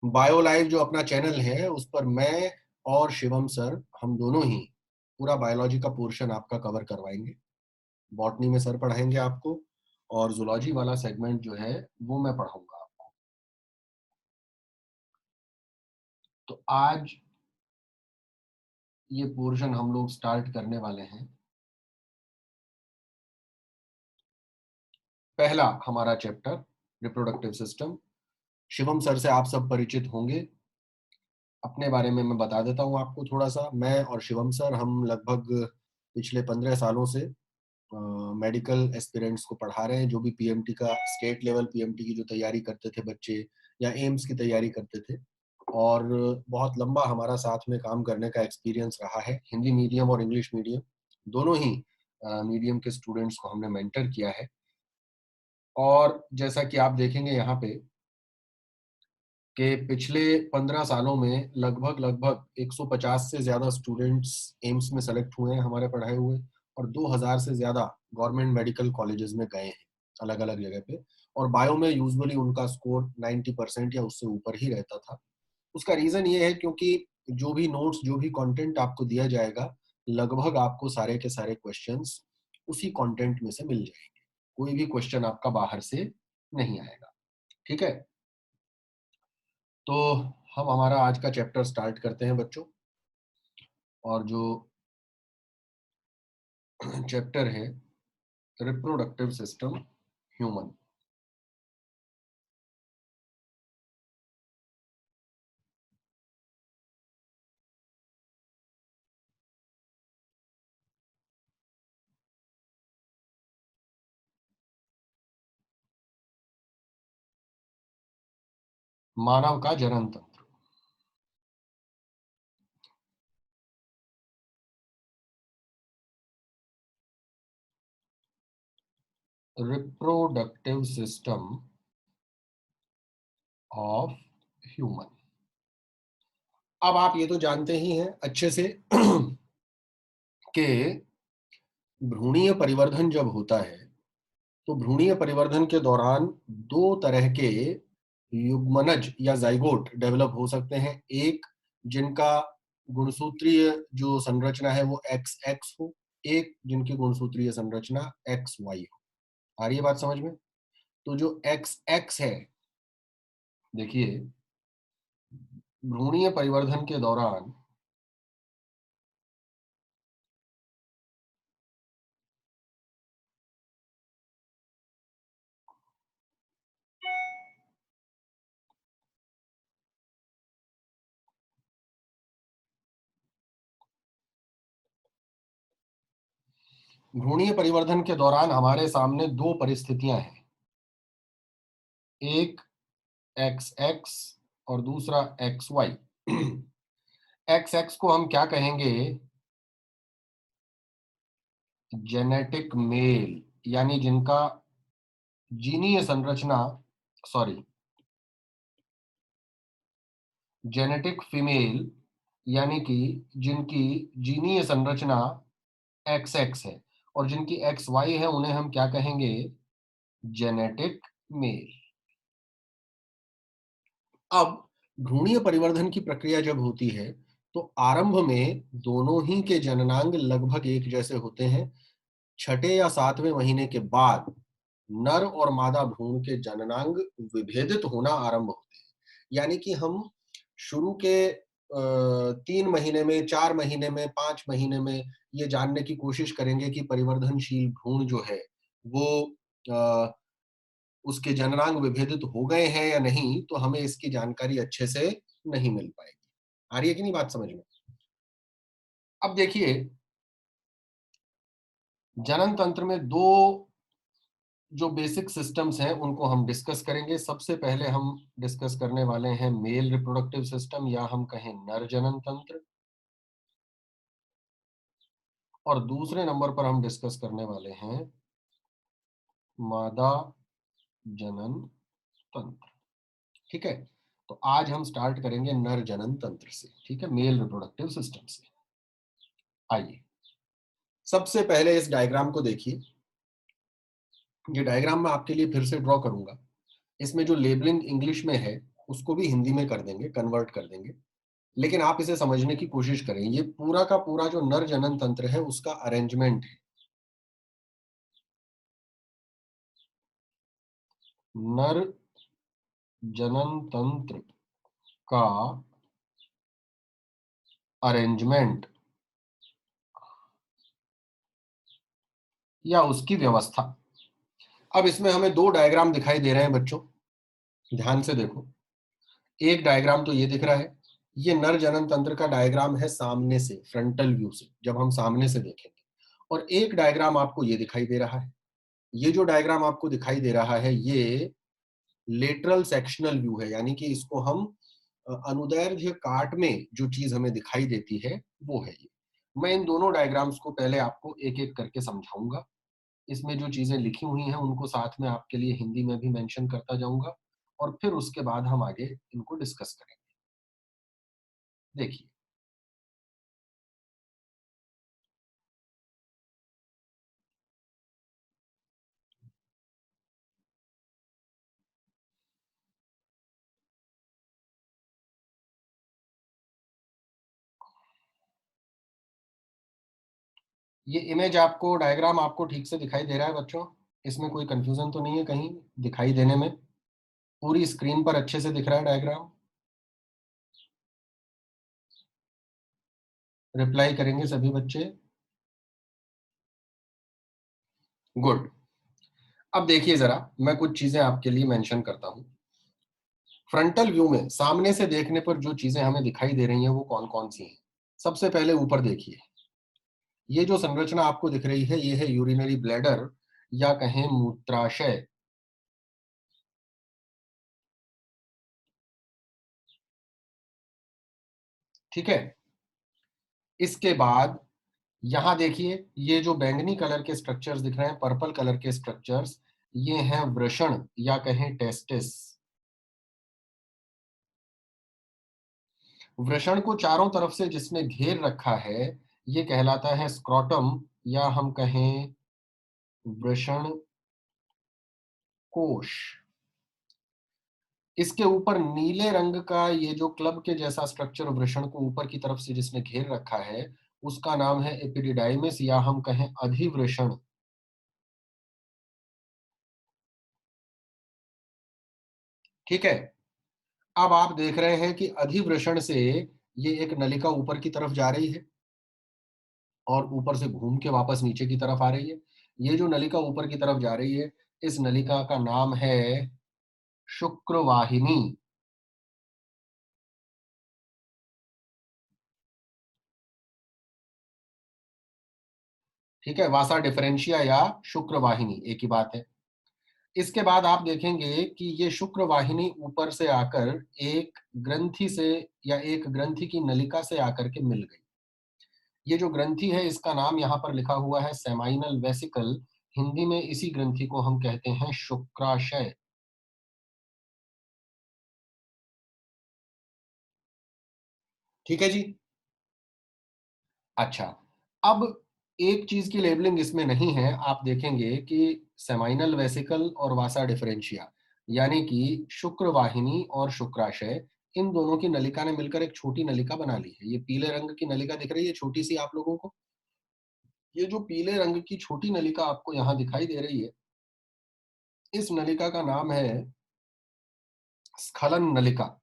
Bio live जो अपना channel है उस पर मैं और शिवम सर हम दोनों ही पूरा बायोलॉजी का पोर्शन आपका कवर करवाएंगे। बॉटनी में सर पढ़ाएंगे आपको और जूलॉजी वाला सेगमेंट जो है वो मैं पढ़ाऊंगा आपको। तो आज ये पोर्शन हम लोग स्टार्ट करने वाले हैं। पहला हमारा chapter reproductive system. Shivam sir से आप सब परिचित होंगे। अपने बारे में मैं बता देता हूँ आपको थोड़ा सा। मैं और शिवम सर हम लगभग पिछले 15 सालों से मेडिकल एस्पिरेंट्स को पढ़ा रहे हैं, जो भी पीएमटी का स्टेट लेवल पीएमटी की जो तैयारी करते थे बच्चे या एम्स की तैयारी करते थे। और बहुत लंबा हमारा साथ में काम करने का एक्सपीरियंस रहा है। हिंदी मीडियम और इंग्लिश मीडियम दोनों ही मीडियम के स्टूडेंट्स को हमने मेंटर किया है। और जैसा कि आप देखेंगे यहाँ पे कि पिछले 15 सालों में लगभग लगभग 150 से ज्यादा स्टूडेंट्स एम्स में सेलेक्ट हुए हैं हमारे पढ़ाए हुए, और 2000 से ज्यादा गवर्नमेंट मेडिकल कॉलेजेस में गए हैं अलग अलग जगह पे। और बायो में यूजुअली उनका स्कोर 90% या उससे ऊपर ही रहता था। उसका रीजन ये है क्योंकि जो भी नोट्स जो भी कंटेंट आपको दिया जाएगा, लगभग आपको सारे के सारे क्वेश्चंस उसी कंटेंट में से मिल जाएंगे। कोई भी क्वेश्चन आपका बाहर से नहीं आएगा। ठीक है, तो हम हमारा आज का चैप्टर स्टार्ट करते हैं बच्चों। और जो चैप्टर है रिप्रोडक्टिव सिस्टम ह्यूमन। मानव का जनन तंत्र। Reproductive system of human. अब आप ये तो जानते ही हैं अच्छे से कि भ्रूणीय परिवर्धन जब होता है तो भ्रूणीय परिवर्धन के दौरान दो तरह के युग्मनज या जाइगोट डेवलप हो सकते हैं। एक जिनका गुणसूत्रीय जो संरचना है वो एक्स एक्स हो, एक जिनकी गुणसूत्रीय संरचना एक्स वाई हो। आ रही है बात समझ में? तो जो एक्स एक्स है, देखिए, भ्रूणीय परिवर्धन के दौरान भ्रूणीय परिवर्धन के दौरान हमारे सामने दो परिस्थितियां हैं। एक एक्स एक्स और दूसरा एक्स वाई। एक्स एक्स को हम क्या कहेंगे? जेनेटिक मेल, यानी जिनका जीनीय संरचना, सॉरी, जेनेटिक फीमेल, यानी कि जिनकी जीनीय संरचना एक्स एक्स है, और जिनकी एक्स वाई है उन्हें हम क्या कहेंगे? Genetic male. अब भ्रूणीय परिवर्धन की प्रक्रिया जब होती है तो आरंभ में दोनों ही के जननांग लगभग एक जैसे होते हैं। छठे या सातवें महीने के बाद नर और मादा भ्रूण के जननांग विभेदित होना आरंभ होते हैं। यानी कि हम शुरू के 3 महीने में, 4 महीने में, 5 महीने में ये जानने की कोशिश करेंगे कि परिवर्धनशील भ्रूण जो है वो अ, उसके जननांग विभेदित हो गए हैं या नहीं, तो हमें इसकी जानकारी अच्छे से नहीं मिल पाएगी। आ रही है कि नहीं बात समझ में? अब देखिए, जनन तंत्र में दो जो बेसिक सिस्टम्स हैं उनको हम डिस्कस करेंगे। सबसे पहले हम डिस्कस करने वाले हैं मेल रिप्रोडक्टिव सिस्टम, या हम कहें नर जनन तंत्र। और दूसरे नंबर पर हम डिस्कस करने वाले हैं मादा जनन तंत्र। ठीक है, तो आज हम स्टार्ट करेंगे नर जनन तंत्र से। ठीक है, मेल रिप्रोडक्टिव सिस्टम से। आइए, सबसे पहले इस डायग्राम को देखिए। ये डायग्राम मैं आपके लिए फिर से ड्रॉ करूंगा। इसमें जो लेबलिंग इंग्लिश में है उसको भी हिंदी में कर देंगे, कन्वर्ट कर देंगे। लेकिन आप इसे समझने की कोशिश करें। ये पूरा का पूरा जो नर जनन तंत्र है उसका अरेंजमेंट है। नर जनन तंत्र का अरेंजमेंट या उसकी व्यवस्था। अब इसमें हमें दो डायग्राम दिखाई दे रहे हैं बच्चों, ध्यान से देखो। एक डायग्राम तो ये दिख रहा है, ये नर जनन तंत्र का डायग्राम है सामने से, फ्रंटल व्यू से, जब हम सामने से देखेंगे। और एक डायग्राम आपको ये दिखाई दे रहा है। ये जो डायग्राम आपको दिखाई दे रहा है ये लेटरल सेक्शनल व्यू है, यानी कि इसको हम अनुदैर्ध्य काट में जो चीज हमें दिखाई देती है वो है ये। मैं इन दोनों डायग्राम्स को पहले आपको एक एक करके समझाऊंगा। इसमें जो चीजें लिखी हुई हैं उनको साथ में आपके लिए हिंदी में भी मेंशन करता जाऊंगा, और फिर उसके बाद हम आगे इनको डिस्कस करेंगे। देखिए, ये इमेज आपको, डायग्राम आपको ठीक से दिखाई दे रहा है बच्चों? इसमें कोई कंफ्यूजन तो नहीं है कहीं दिखाई देने में? पूरी स्क्रीन पर अच्छे से दिख रहा है डायग्राम? रिप्लाई करेंगे सभी बच्चे? गुड। अब देखिए जरा, मैं कुछ चीजें आपके लिए मेंशन करता हूं। फ्रंटल व्यू में सामने से देखने पर जो चीजें हमें दिखाई दे रही हैं वो कौन कौन सी हैं? सबसे पहले ऊपर देखिए, ये जो संरचना आपको दिख रही है ये है यूरिनरी ब्लैडर, या कहें मूत्राशय। ठीक है। इसके बाद यहां देखिए, ये जो बैंगनी कलर के स्ट्रक्चर्स दिख रहे हैं, पर्पल कलर के स्ट्रक्चर्स, ये हैं वृषण या कहें टेस्टिस। वृषण को चारों तरफ से जिसने घेर रखा है ये कहलाता है स्क्रोटम, या हम कहें वृषण कोश। इसके ऊपर नीले रंग का ये जो क्लब के जैसा स्ट्रक्चर वृषण को ऊपर की तरफ से जिसने घेर रखा है उसका नाम है एपिडिडाइमिस, या हम कहें अधिवृषण। ठीक है। अब आप देख रहे हैं कि अधिवृषण से ये एक नलिका ऊपर की तरफ जा रही है और ऊपर से घूम के वापस नीचे की तरफ आ रही है। ये जो नलिका ऊपर की तरफ जा रही है इस नलिका का नाम है शुक्रवाहिनी। ठीक है, वासा डिफरेंशिया या शुक्रवाहिनी एक ही बात है। इसके बाद आप देखेंगे कि ये शुक्रवाहिनी ऊपर से आकर एक ग्रंथि से, या एक ग्रंथि की नलिका से आकर के मिल गई। ये जो ग्रंथि है इसका नाम यहाँ पर लिखा हुआ है सेमाइनल वेसिकल। हिंदी में इसी ग्रंथि को हम कहते हैं शुक्राशय। ठीक है जी। अच्छा, अब एक चीज की लेबलिंग इसमें नहीं है। आप देखेंगे कि सेमाइनल वेसिकल और वासा डिफरेंशिया, यानी कि शुक्रवाहिनी और शुक्राशय, इन दोनों की नलिका ने मिलकर एक छोटी नलिका बना ली है। ये पीले रंग की नलिका दिख रही है छोटी सी आप लोगों को? ये जो पीले रंग की छोटी नलिका आपको यहाँ दिखाई दे रही है, इस नलिका का नाम है स्खलन नलिका,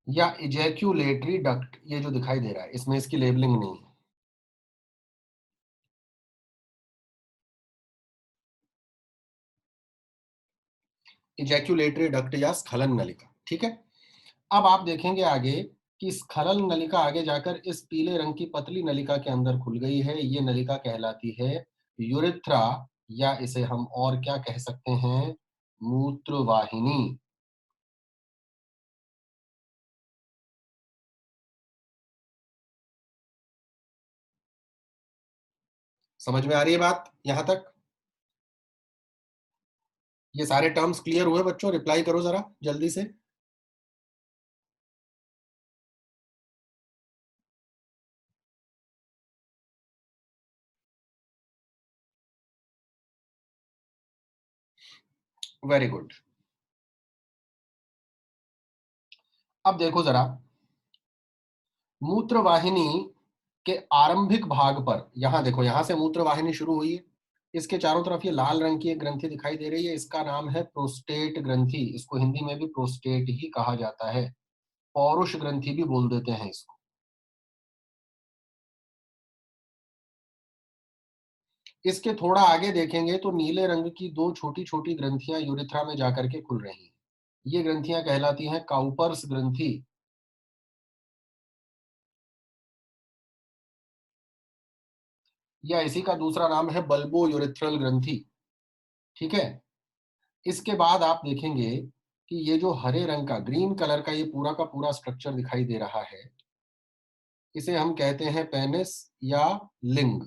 या इजैक्यूलेटरी डक्ट। ये जो दिखाई दे रहा है इसमें इसकी लेबलिंग नहीं है। इजैक्यूलेटरी डक्ट या स्खलन नलिका। ठीक है। अब आप देखेंगे आगे कि स्खलन नलिका आगे जाकर इस पीले रंग की पतली नलिका के अंदर खुल गई है। ये नलिका कहलाती है यूरेथ्रा, या इसे हम और क्या कह सकते हैं, मूत्रवाहिनी। समझ में आ रही है बात यहां तक? ये सारे टर्म्स क्लियर हुए बच्चों? रिप्लाई करो जरा जल्दी से। Very good. अब देखो जरा, मूत्रवाहिनी के आरंभिक भाग पर, यहां देखो, यहां से मूत्रवाहिनी शुरू हुई है, इसके चारों तरफ ये लाल रंग की एक ग्रंथि दिखाई दे रही है, इसका नाम है प्रोस्टेट ग्रंथि। इसको हिंदी में भी प्रोस्टेट ही कहा जाता है, पौरुष ग्रंथि भी बोल देते हैं इसको। इसके थोड़ा आगे देखेंगे तो नीले रंग की दो छोटी छोटी ग्रंथियां यूरेथ्रा में जाकर के खुल रही हैं। ये ग्रंथियां कहलाती हैं काउपर्स ग्रंथि, या इसी का दूसरा नाम है बल्बो यूरेथ्रल ग्रंथि। ठीक है। इसके बाद आप देखेंगे कि ये जो हरे रंग का, ग्रीन कलर का ये पूरा का पूरा स्ट्रक्चर दिखाई दे रहा है, इसे हम कहते हैं पेनिस या लिंग।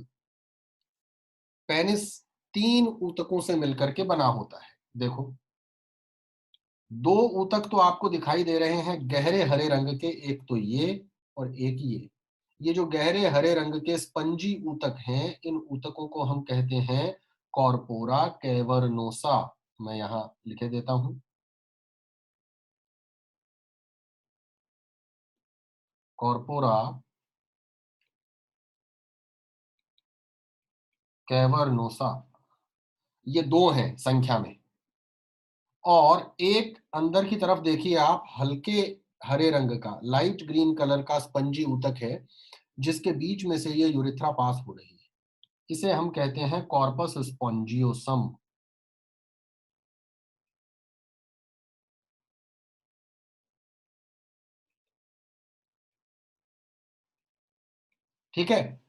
पेनिस तीन ऊतकों से मिलकर के बना होता है। देखो, दो ऊतक तो आपको दिखाई दे रहे हैं गहरे हरे रंग के, एक तो ये और एक ये जो गहरे हरे रंग के स्पंजी ऊतक हैं, इन ऊतकों को हम कहते हैं कॉर्पोरा कैवर्नोसा। मैं यहां लिखे देता हूं, कॉर्पोरा कैवर्नोसा। ये दो हैं संख्या में, और एक अंदर की तरफ देखिए आप, हल्के हरे रंग का, लाइट ग्रीन कलर का स्पंजी ऊतक है, जिसके बीच में से ये यूरेथ्रा पास हो रही है। इसे हम कहते हैं कॉर्पस स्पॉन्जियोसम। ठीक है।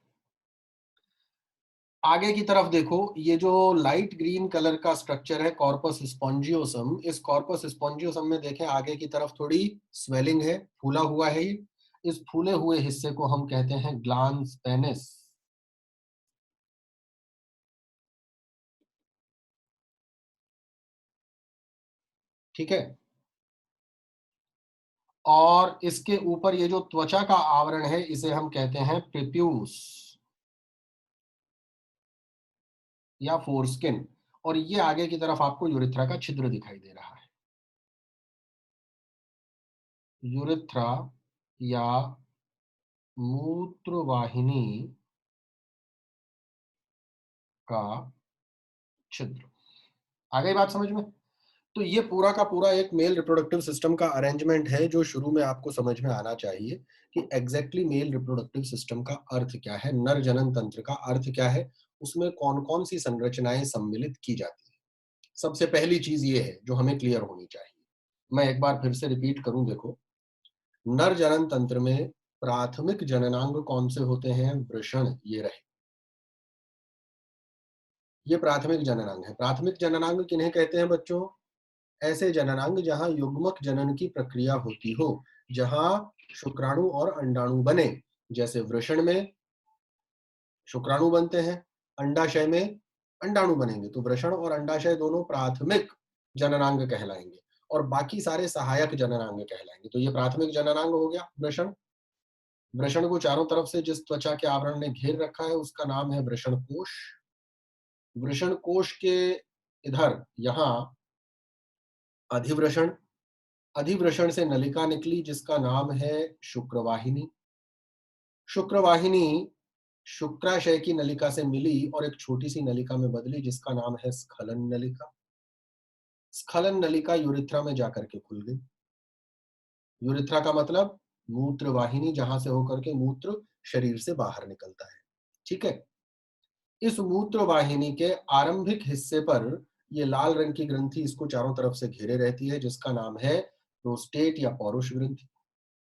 आगे की तरफ देखो, ये जो लाइट ग्रीन कलर का स्ट्रक्चर है कॉर्पस स्पॉन्जियोसम, इस कॉर्पस स्पॉन्जियोसम में देखें आगे की तरफ थोड़ी स्वेलिंग है, फूला हुआ है ये। इस फूले हुए हिस्से को हम कहते हैं ग्लांस पेनिस। ठीक है। और इसके ऊपर ये जो त्वचा का आवरण है, इसे हम कहते हैं प्रिप्यूस या फोरस्किन। और ये आगे की तरफ आपको यूरेथ्रा का छिद्र दिखाई दे रहा है। यूरेथ्रा या मूत्रवाहिनी का छिद्र। आ गई बात समझ में? तो ये पूरा का पूरा एक मेल रिप्रोडक्टिव सिस्टम का अरेंजमेंट है, जो शुरू में आपको समझ में आना चाहिए कि एग्जैक्टली मेल रिप्रोडक्टिव सिस्टम का अर्थ क्या है, नर जनन तंत्र का अर्थ क्या है, उसमें कौन कौन सी संरचनाएं सम्मिलित की जाती है। सबसे पहली चीज ये है जो हमें क्लियर होनी चाहिए। मैं एक बार फिर से रिपीट करूं, देखो, नर जनन तंत्र में प्राथमिक जननांग कौन से होते हैं? वृषण, ये रहे, ये प्राथमिक जननांग है। प्राथमिक जननांग किन्हें कहते हैं बच्चों? ऐसे जननांग जहां युग्मक जनन की प्रक्रिया होती हो, जहां शुक्राणु और अंडाणु बने। जैसे वृषण में शुक्राणु बनते हैं, अंडाशय में अंडाणु बनेंगे, तो वृषण और अंडाशय दोनों प्राथमिक जननांग कहलाएंगे, और बाकी सारे सहायक जननांग कहलाएंगे। तो ये प्राथमिक जननांग हो गया वृषण। वृषण को चारों तरफ से जिस त्वचा के आवरण ने घेर रखा है, उसका नाम है वृषण कोश। वृषण कोश के इधर, यहां अधिवृषण, अधिवृषण से नलिका निकली जिसका नाम है शुक्रवाहिनी। शुक्रवाहिनी शुक्राशय की नलिका से मिली और एक छोटी सी नलिका में बदली जिसका नाम है स्खलन नलिका। स्खलन नलिका यूरिथ्रा में जाकर के खुल गई। यूरिथ्रा का मतलब मूत्र वाहिनी, जहां से होकर के मूत्र शरीर से बाहर निकलता है। ठीक है। इस मूत्र वाहिनी के आरंभिक हिस्से पर ये लाल रंग की ग्रंथि इसको चारों तरफ से घेरे रहती है, जिसका नाम है प्रोस्टेट या पौरुष ग्रंथि।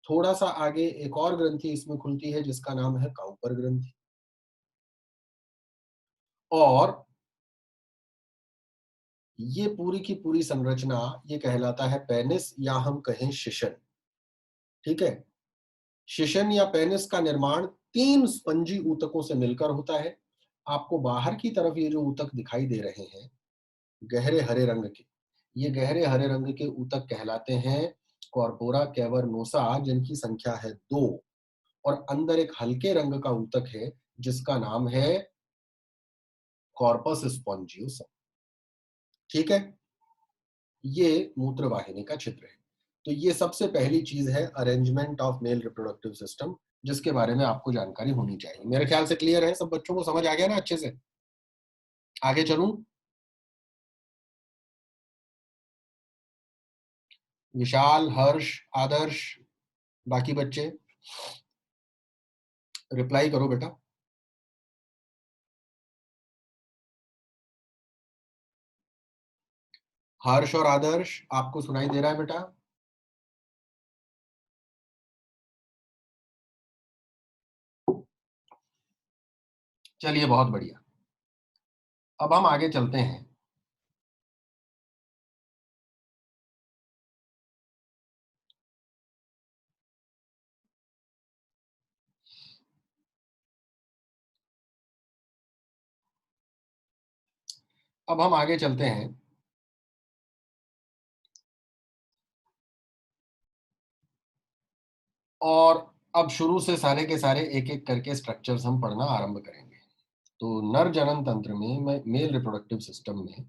थोड़ा सा आगे एक और ग्रंथि इसमें खुलती है जिसका नाम है काउपर ग्रंथि। और ये पूरी की पूरी संरचना ये कहलाता है पेनिस, या हम कहें शिशन। ठीक है। शिशन या पेनिस का निर्माण तीन स्पंजी ऊतकों से मिलकर होता है। आपको बाहर की तरफ ये जो ऊतक दिखाई दे रहे हैं गहरे हरे रंग के, ये गहरे हरे रंग के ऊतक कहलाते हैं कॉर्पोरा कैवर्नोसा, जिनकी संख्या है 2। और अंदर एक हल्के रंग का ऊतक है जिसका नाम है कॉर्पस स्पॉन्जियोसम। ठीक है। ये मूत्रवाहिनी का छिद्र है। तो ये सबसे पहली चीज है arrangement of male reproductive system, जिसके बारे में आपको जानकारी होनी चाहिए। मेरे ख्याल से क्लियर है, सब बच्चों को समझ आ गया ना अच्छे से? आगे चलूं? विशाल, हर्ष, आदर्श, बाकी बच्चे रिप्लाई करो बेटा। हर्ष और आदर्श, आपको सुनाई दे रहा है बेटा? चलिए, बहुत बढ़िया। अब हम आगे चलते हैं। अब हम आगे चलते हैं और अब शुरू से सारे के सारे एक एक करके स्ट्रक्चर्स हम पढ़ना आरंभ करेंगे। तो नर जनन तंत्र में, मेल रिप्रोडक्टिव सिस्टम में,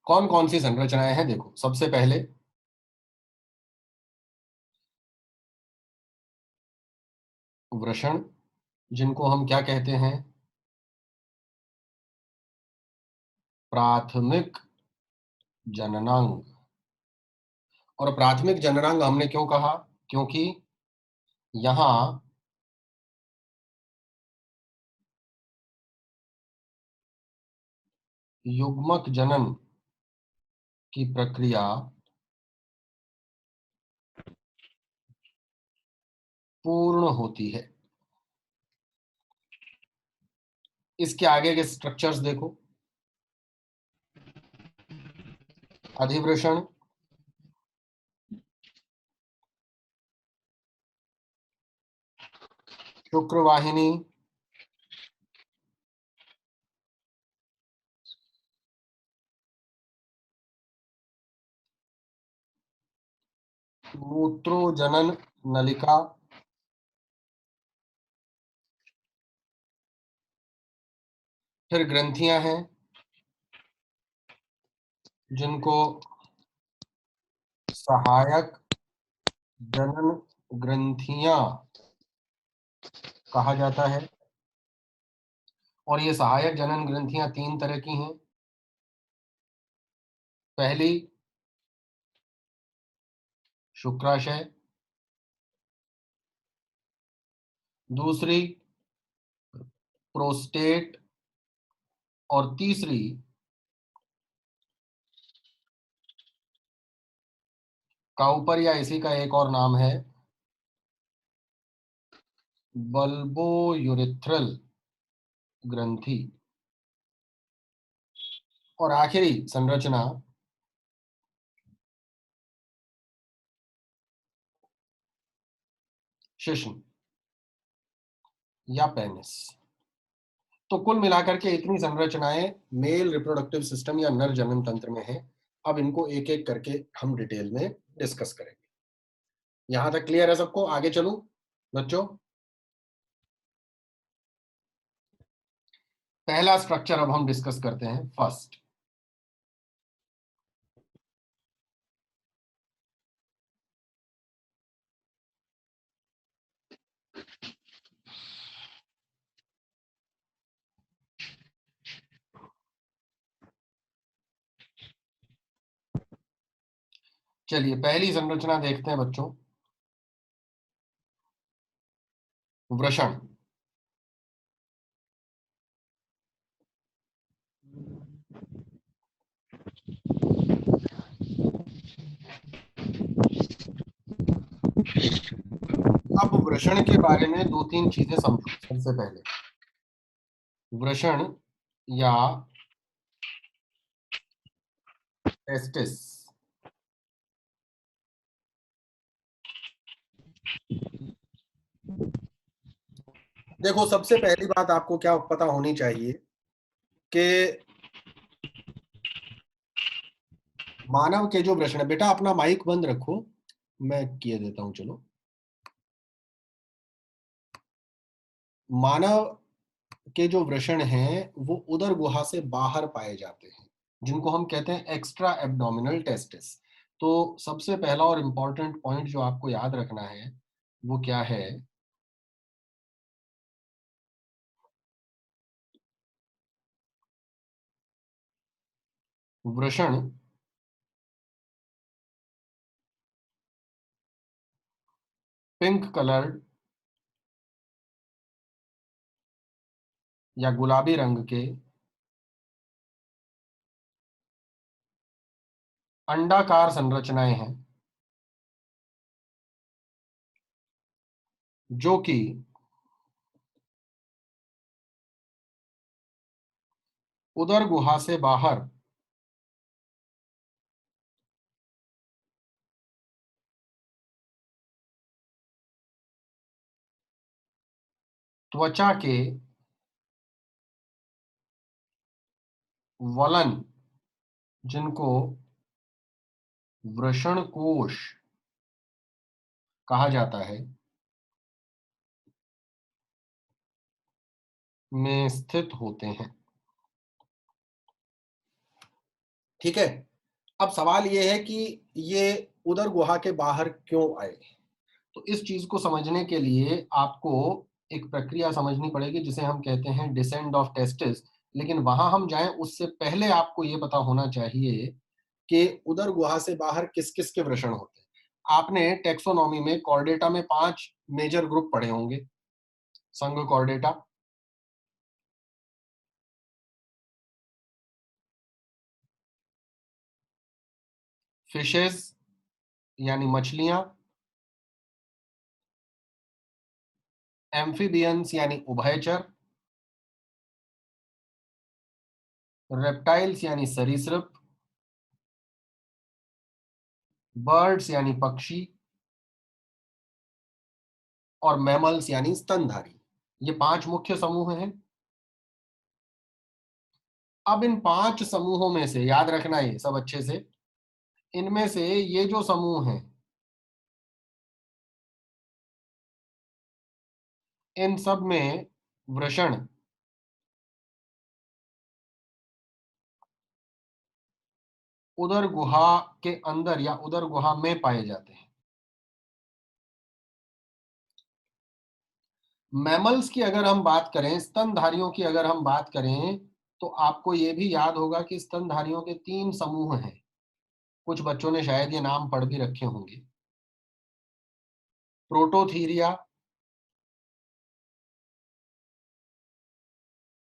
कौन कौन सी संरचनाएं हैं? देखो, सबसे पहले वृषण, जिनको हम क्या कहते हैं? प्राथमिक जननांग। और प्राथमिक जननांग हमने क्यों कहा? क्योंकि यहां युग्मक जनन की प्रक्रिया पूर्ण होती है। इसके आगे के स्ट्रक्चर्स देखो। अधिवृषण, शुक्रवाहिनी, मूत्रोजनन नलिका, फिर ग्रंथियां हैं जिनको सहायक जनन ग्रंथियां कहा जाता है। और ये सहायक जनन ग्रंथियां तीन तरह की हैं। पहली शुक्राशय, दूसरी प्रोस्टेट, और तीसरी काउपर, या इसी का एक और नाम है बल्बोयूरेथ्रल ग्रंथि। और आखिरी संरचना शिश्न या पेनिस। तो कुल मिलाकर के इतनी संरचनाएं मेल रिप्रोडक्टिव सिस्टम या नर जनन तंत्र में है। अब इनको एक एक करके हम डिटेल में डिस्कस करेंगे। यहां तक क्लियर है सबको? आगे चलूं बच्चों? पहला स्ट्रक्चर अब हम डिस्कस करते हैं, फर्स्ट। चलिए, पहली संरचना देखते हैं बच्चों, वृषण। अब वृषण के बारे में दो तीन चीजें समझो। सबसे पहले वृषण या टेस्टिस, देखो सबसे पहली बात आपको क्या पता होनी चाहिए कि मानव के जो वृषण, बेटा अपना माइक बंद रखो, मैं किए देता हूं, चलो। मानव के जो वृषण हैं वो उदर गुहा से बाहर पाए जाते हैं, जिनको हम कहते हैं एक्स्ट्रा एब्डोमिनल टेस्टिस। तो सबसे पहला और इंपॉर्टेंट पॉइंट जो आपको याद रखना है वो क्या है? वृषण पिंक कलर्ड या गुलाबी रंग के अंडाकार संरचनाएं हैं, जो कि उदर गुहा से बाहर त्वचा के वलन, जिनको वृषण कोश कहा जाता है, में स्थित होते हैं। ठीक है। अब सवाल ये है कि ये उदर गुहा के बाहर क्यों आए? तो इस चीज को समझने के लिए आपको एक प्रक्रिया समझनी पड़ेगी जिसे हम कहते हैं डिसेंड ऑफ टेस्टिस। लेकिन वहां हम जाएं उससे पहले आपको ये पता होना चाहिए कि उदर गुहा से बाहर किस किस के वृषण होते हैं। आपने टेक्सोनॉमी में कॉर्डेटा में 5 मेजर ग्रुप पढ़े होंगे। संघ कॉर्डेटा, फिशेस यानी मछलियां, एम्फीबियंस यानी उभयचर, रेप्टाइल्स यानी सरीसृप, बर्ड्स यानी पक्षी, और मैमल्स यानी स्तनधारी। ये 5 मुख्य समूह हैं। अब इन 5 समूहों में से याद रखना ये सब अच्छे से, इनमें से ये जो समूह हैं, इन सब में वृषण उदर गुहा के अंदर या उदर गुहा में पाए जाते हैं। मैमल्स की अगर हम बात करें, स्तनधारियों की अगर हम बात करें, तो आपको यह भी याद होगा कि स्तनधारियों के 3 समूह हैं। कुछ बच्चों ने शायद ये नाम पढ़ भी रखे होंगे। प्रोटोथीरिया,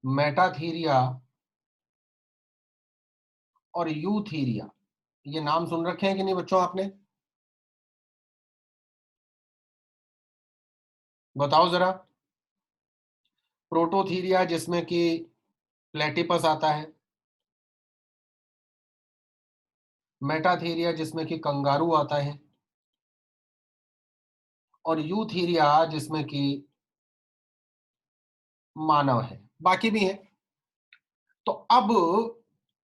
मेटाथीरिया और यूथीरिया। ये नाम सुन रखे हैं कि नहीं बच्चों आपने? बताओ जरा। प्रोटोथीरिया जिसमें कि प्लेटिपस आता है, मेटाथीरिया जिसमें कि कंगारू आता है, और यूथीरिया जिसमें कि मानव है। बाकी भी है। तो अब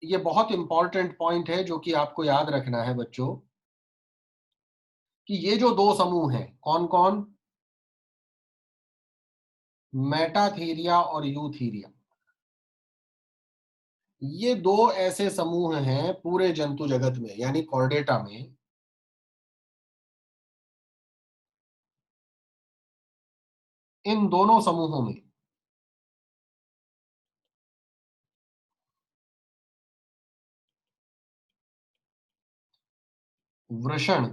ये बहुत इंपॉर्टेंट पॉइंट है जो कि आपको याद रखना है बच्चों, कि ये जो 2 समूह हैं, कौन कौन? मेटाथीरिया और यूथीरिया। ये 2 ऐसे समूह हैं पूरे जंतु जगत में यानी कॉर्डेटा में, इन दोनों समूहों में वृषण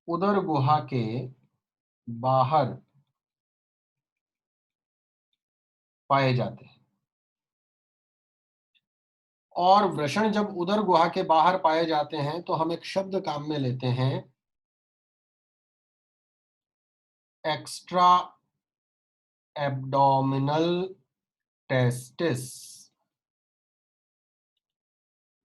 उदर गुहा के बाहर पाए जाते हैं। और वृषण जब उदर गुहा के बाहर पाए जाते हैं तो हम एक शब्द काम में लेते हैं, एक्स्ट्रा एब्डोमिनल टेस्टिस,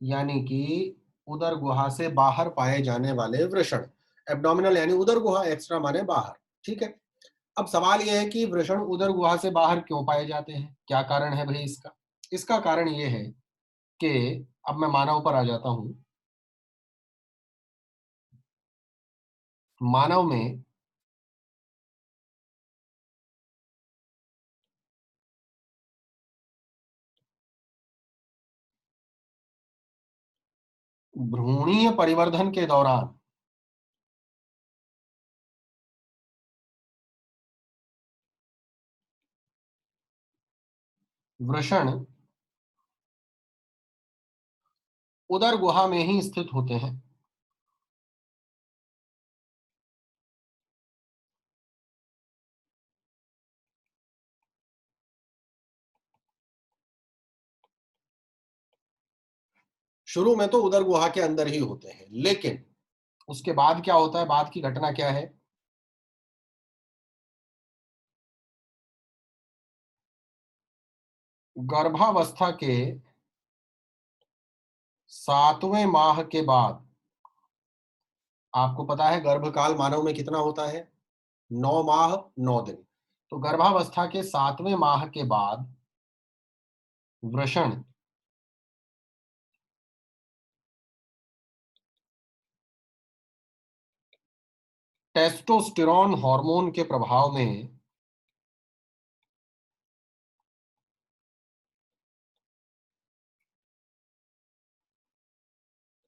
यानी कि उदर गुहा से बाहर पाए जाने वाले वृषण। एब्डोमिनल यानी उदर गुहा, एक्स्ट्रा माने बाहर। ठीक है। अब सवाल यह है कि वृषण उदर गुहा से बाहर क्यों पाए जाते हैं? क्या कारण है भाई इसका? इसका कारण यह है कि अब मैं मानव पर आ जाता हूँ। मानव में भ्रूणीय परिवर्धन के दौरान वृषण उदर गुहा में ही स्थित होते हैं। शुरू में तो उदर गुहा के अंदर ही होते हैं, लेकिन उसके बाद क्या होता है, बाद की घटना क्या है? गर्भावस्था के 7वें माह के बाद, आपको पता है गर्भकाल मानव में कितना होता है? 9 माह 9 दिन। तो गर्भावस्था के 7वें माह के बाद वृषण टेस्टोस्टेरोन हार्मोन के प्रभाव में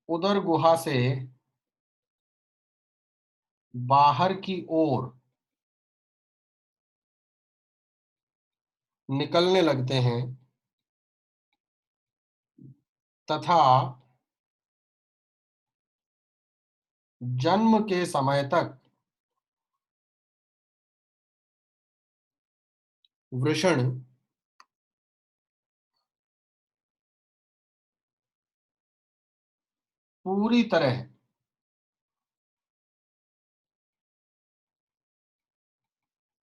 उदर गुहा से बाहर की ओर निकलने लगते हैं तथा जन्म के समय तक वृषण पूरी तरह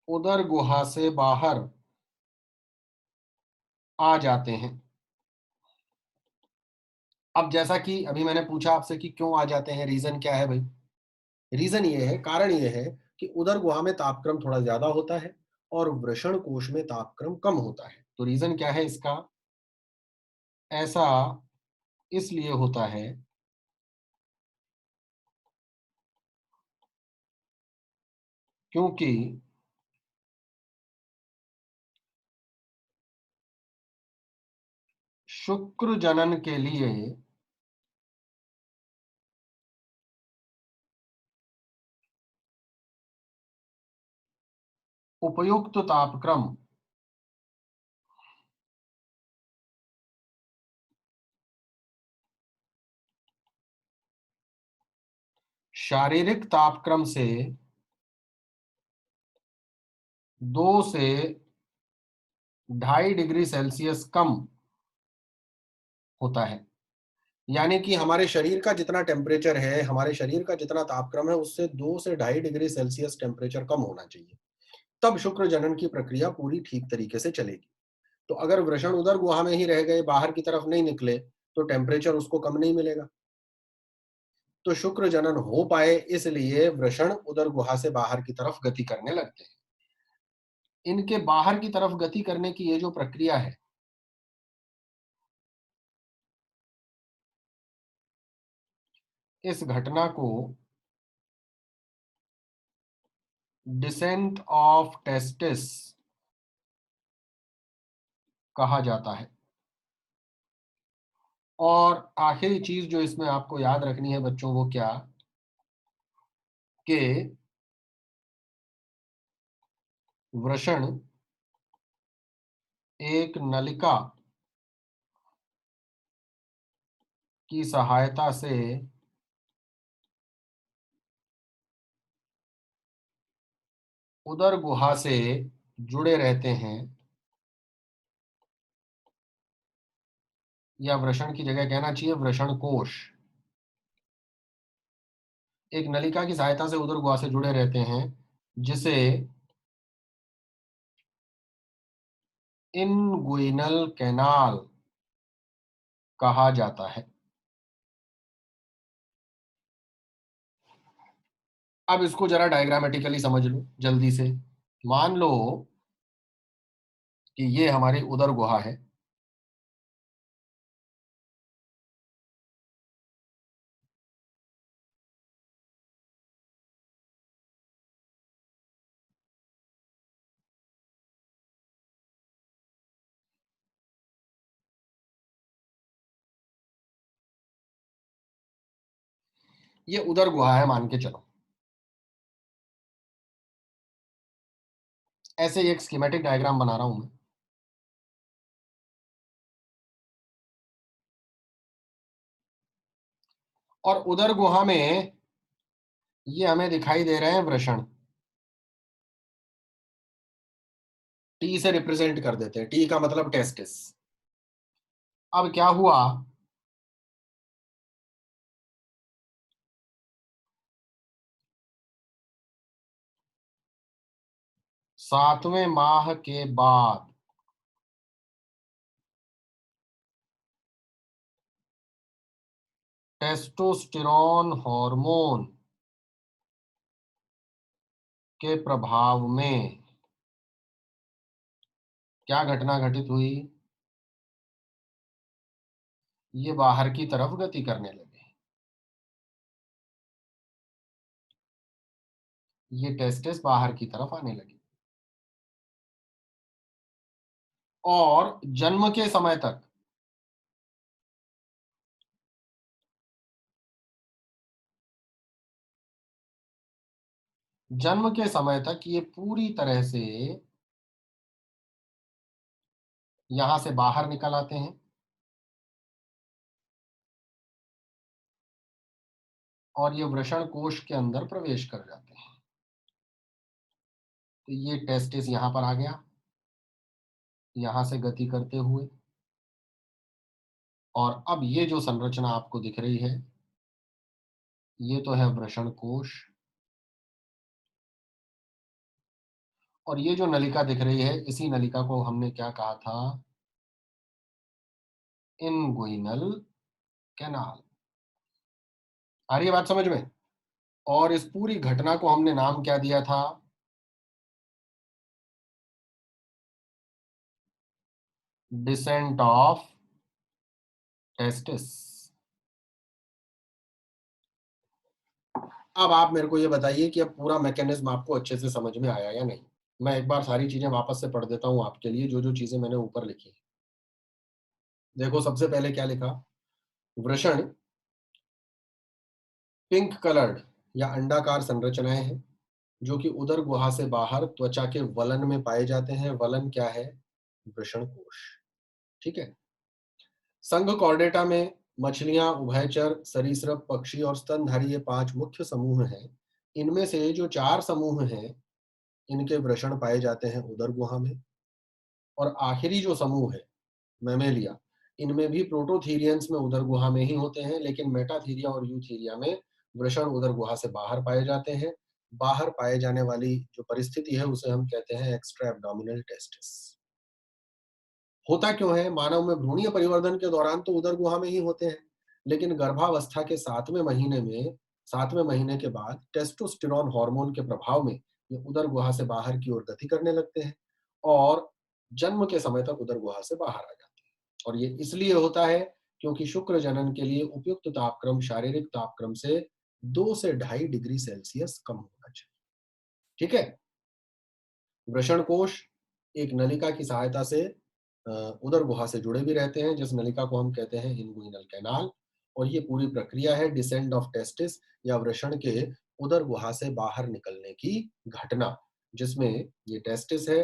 उदर गुहा से बाहर आ जाते हैं। अब जैसा कि अभी मैंने पूछा आपसे कि क्यों आ जाते हैं, रीजन क्या है भाई? रीजन ये है, कारण ये है कि उदर गुहा में तापक्रम थोड़ा ज्यादा होता है और वृषण कोश में तापक्रम कम होता है। तो रीजन क्या है इसका? ऐसा इसलिए होता है क्योंकि शुक्र जनन के लिए उपयुक्त तापक्रम शारीरिक तापक्रम से 2 से 2.5 डिग्री सेल्सियस कम होता है। यानी कि हमारे शरीर का जितना टेम्परेचर है, हमारे शरीर का जितना तापक्रम है, उससे 2 से 2.5 डिग्री सेल्सियस टेम्परेचर कम होना चाहिए। तब शुक्र जनन की प्रक्रिया पूरी ठीक तरीके से चलेगी। तो अगर वृषण उदर गुहा में ही रह गए, बाहर की तरफ नहीं निकले, तो टेम्परेचर उसको कम नहीं मिलेगा। तो शुक्र जनन हो पाए इसलिए वृषण उदर गुहा से बाहर की तरफ गति करने लगते हैं। इनके बाहर की तरफ गति करने की ये जो प्रक्रिया है, इस घटना को डिसेंट ऑफ टेस्टिस कहा जाता है। और आखिरी चीज जो इसमें आपको याद रखनी है बच्चों, वो क्या कि वृषण एक नलिका की सहायता से उदर गुहा से जुड़े रहते हैं, या वृषण की जगह कहना चाहिए वृषण कोश एक नलिका की सहायता से उदर गुहा से जुड़े रहते हैं, जिसे इनगुइनल कैनाल कहा जाता है। अब इसको जरा डायग्रामेटिकली समझ लो जल्दी से। मान लो कि ये हमारी उदर गुहा है। ये उदर गुहा है, मान के चलो। ऐसे ही एक स्कीमेटिक डायग्राम बना रहा हूं मैं। और उदर गुहा में ये हमें दिखाई दे रहे हैं वृषण। टी से रिप्रेजेंट कर देते हैं, टी का मतलब टेस्टिस। अब क्या हुआ, सातवें माह के बाद टेस्टोस्टेरोन हार्मोन के प्रभाव में क्या घटना घटित हुई, ये बाहर की तरफ गति करने लगे। ये टेस्टिस बाहर की तरफ आने लगी। और जन्म के समय तक ये पूरी तरह से यहां से बाहर निकल आते हैं और ये वृषण कोश के अंदर प्रवेश कर जाते हैं। तो ये टेस्टिस यहां पर आ गया, यहां से गति करते हुए। और अब ये जो संरचना आपको दिख रही है, ये तो है वृषण कोश। और ये जो नलिका दिख रही है, इसी नलिका को हमने क्या कहा था, इनगुइनल कैनाल। आ रही है बात समझ में? और इस पूरी घटना को हमने नाम क्या दिया था, डिसेंट ऑफ टेस्टिस। अब आप मेरे को ये बताइए कि अब पूरा मैकेनिज्म आपको अच्छे से समझ में आया या नहीं। मैं एक बार सारी चीजें वापस से पढ़ देता हूं आपके लिए, जो जो चीजें मैंने ऊपर लिखी। देखो, सबसे पहले क्या लिखा, वृषण पिंक कलर्ड या अंडाकार संरचनाएं हैं जो कि उदर गुहा से बाहर त्वचा के वलन में पाए जाते हैं। वलन क्या है, वृषण कोश। ठीक है। संघ कॉर्डेटा में मछलियां, उभयचर, सरीसृप, पक्षी और स्तनधारी, ये 5 मुख्य समूह हैं। इनमें से जो 4 समूह हैं, इनके वृषण पाए जाते हैं उदर गुहा में। और आखिरी जो समूह है, मैमेलिया, इनमें भी प्रोटोथीरियंस में उदर गुहा में ही होते हैं, लेकिन मेटाथीरिया और यूथीरिया में वृषण उदर गुहा से बाहर पाए जाते हैं। बाहर पाए जाने वाली जो परिस्थिति है, उसे हम कहते हैं एक्स्ट्रा एब्डोमिनल टेस्टिस। होता क्यों है, मानव में भ्रूणीय परिवर्धन के दौरान तो उदर गुहा में ही होते हैं, लेकिन गर्भावस्था के 7वें महीने के बाद टेस्टोस्टेरोन हार्मोन के प्रभाव में ये उदर गुहा से बाहर की ओर गति करने लगते हैं और जन्म के समय तक उदर गुहा से बाहर आ जाते हैं। और ये इसलिए होता है क्योंकि शुक्र जनन के लिए उपयुक्त तापक्रम शारीरिक तापक्रम से 2 से 2.5 डिग्री सेल्सियस कम होना चाहिए। ठीक है। वृषण कोश एक नलिका की सहायता से उदर गुहा से जुड़े भी रहते हैं, जिस नलिका को हम कहते हैं इनगुइनल कैनाल। और ये पूरी प्रक्रिया है डिसेंड ऑफ टेस्टिस या वृषण के उदर गुहा से बाहर निकलने की घटना, जिसमें ये टेस्टिस है,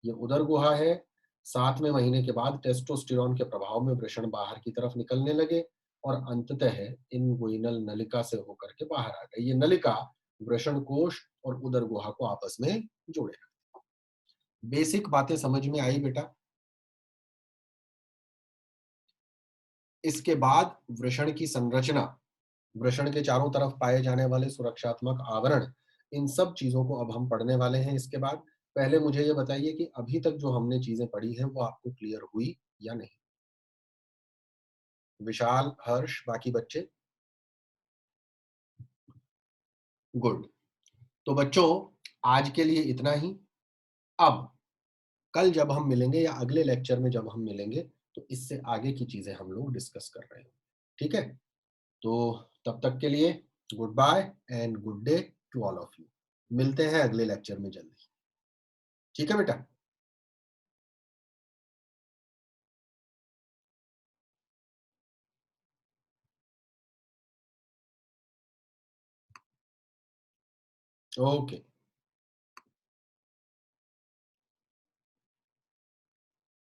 ये उदर गुहा है। 7वें महीने के बाद टेस्टोस्टेरोन के प्रभाव में वृषण बाहर की तरफ निकलने लगे और अंततः इनगुइनल नलिका से होकर के बाहर आ गए। ये नलिका वृषण कोश और उदर गुहा को आपस में जोड़े। बेसिक बातें समझ में आई बेटा? इसके बाद वृषण की संरचना, वृषण के चारों तरफ पाए जाने वाले सुरक्षात्मक आवरण, इन सब चीजों को अब हम पढ़ने वाले हैं इसके बाद। पहले मुझे ये बताइए कि अभी तक जो हमने चीजें पढ़ी हैं वो आपको क्लियर हुई या नहीं। विशाल, हर्ष, बाकी बच्चे? गुड। तो बच्चों, आज के लिए इतना ही। अब कल जब हम मिलेंगे या अगले लेक्चर में जब हम मिलेंगे, तो इससे आगे की चीजें हम लोग डिस्कस कर रहे हैं। ठीक है। तो तब तक के लिए goodbye and good day to all of you. मिलते हैं अगले लेक्चर में जल्दी। ठीक है बेटा। ओके।